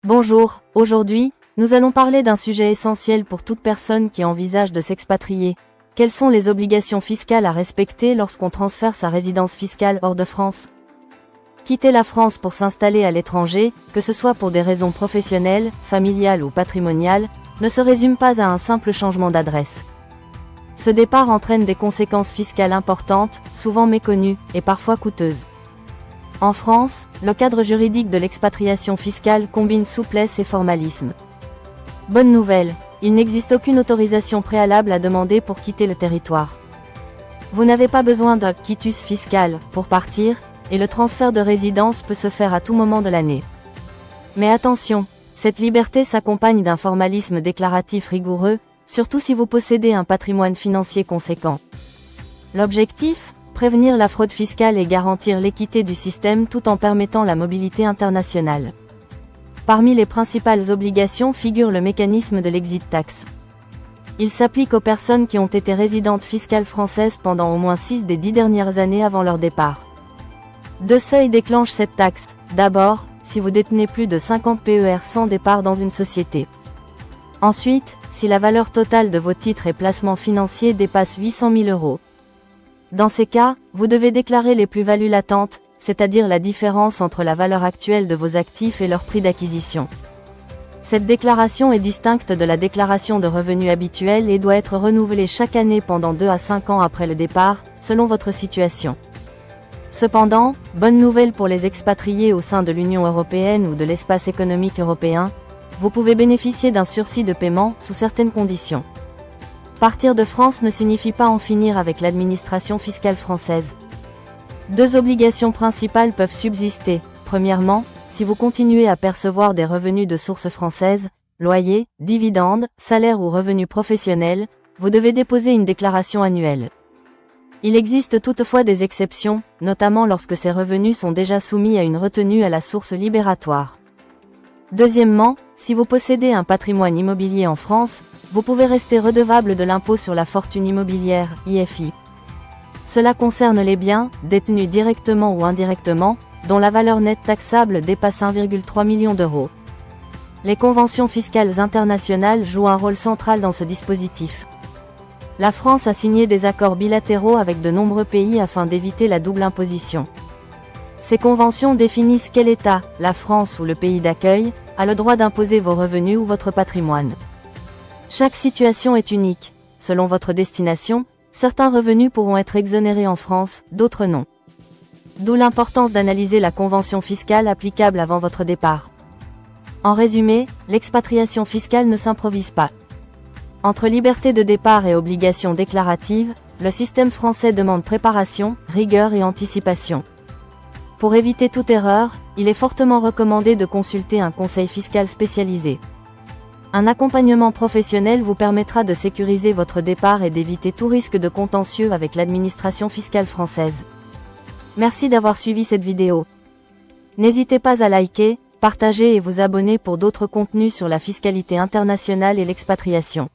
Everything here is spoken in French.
Bonjour, aujourd'hui, nous allons parler d'un sujet essentiel pour toute personne qui envisage de s'expatrier. Quelles sont les obligations fiscales à respecter lorsqu'on transfère sa résidence fiscale hors de France? Quitter la France pour s'installer à l'étranger, que ce soit pour des raisons professionnelles, familiales ou patrimoniales, ne se résume pas à un simple changement d'adresse. Ce départ entraîne des conséquences fiscales importantes, souvent méconnues, et parfois coûteuses. En France, le cadre juridique de l'expatriation fiscale combine souplesse et formalisme. Bonne nouvelle, il n'existe aucune autorisation préalable à demander pour quitter le territoire. Vous n'avez pas besoin d'un quitus fiscal pour partir, et le transfert de résidence peut se faire à tout moment de l'année. Mais attention, cette liberté s'accompagne d'un formalisme déclaratif rigoureux, surtout si vous possédez un patrimoine financier conséquent. L'objectif ? Prévenir la fraude fiscale et garantir l'équité du système tout en permettant la mobilité internationale. Parmi les principales obligations figure le mécanisme de l'exit tax. Il s'applique aux personnes qui ont été résidentes fiscales françaises pendant au moins 6 des 10 dernières années avant leur départ. Deux seuils déclenchent cette taxe. D'abord, si vous détenez plus de 50 PER sans départ dans une société. Ensuite, si la valeur totale de vos titres et placements financiers dépasse 800 000 euros. Dans ces cas, vous devez déclarer les plus-values latentes, c'est-à-dire la différence entre la valeur actuelle de vos actifs et leur prix d'acquisition. Cette déclaration est distincte de la déclaration de revenus habituelle et doit être renouvelée chaque année pendant 2 à 5 ans après le départ, selon votre situation. Cependant, bonne nouvelle pour les expatriés au sein de l'Union européenne ou de l'espace économique européen, vous pouvez bénéficier d'un sursis de paiement, sous certaines conditions. Partir de France ne signifie pas en finir avec l'administration fiscale française. Deux obligations principales peuvent subsister. Premièrement, si vous continuez à percevoir des revenus de source française, loyers, dividendes, salaires ou revenus professionnels, vous devez déposer une déclaration annuelle. Il existe toutefois des exceptions, notamment lorsque ces revenus sont déjà soumis à une retenue à la source libératoire. Deuxièmement, si vous possédez un patrimoine immobilier en France, vous pouvez rester redevable de l'impôt sur la fortune immobilière, IFI. Cela concerne les biens, détenus directement ou indirectement, dont la valeur nette taxable dépasse 1,3 million d'euros. Les conventions fiscales internationales jouent un rôle central dans ce dispositif. La France a signé des accords bilatéraux avec de nombreux pays afin d'éviter la double imposition. Ces conventions définissent quel État, la France ou le pays d'accueil, a le droit d'imposer vos revenus ou votre patrimoine. Chaque situation est unique. Selon votre destination, certains revenus pourront être exonérés en France, d'autres non. D'où l'importance d'analyser la convention fiscale applicable avant votre départ. En résumé, l'expatriation fiscale ne s'improvise pas. Entre liberté de départ et obligations déclaratives, le système français demande préparation, rigueur et anticipation. Pour éviter toute erreur, il est fortement recommandé de consulter un conseil fiscal spécialisé. Un accompagnement professionnel vous permettra de sécuriser votre départ et d'éviter tout risque de contentieux avec l'administration fiscale française. Merci d'avoir suivi cette vidéo. N'hésitez pas à liker, partager et vous abonner pour d'autres contenus sur la fiscalité internationale et l'expatriation.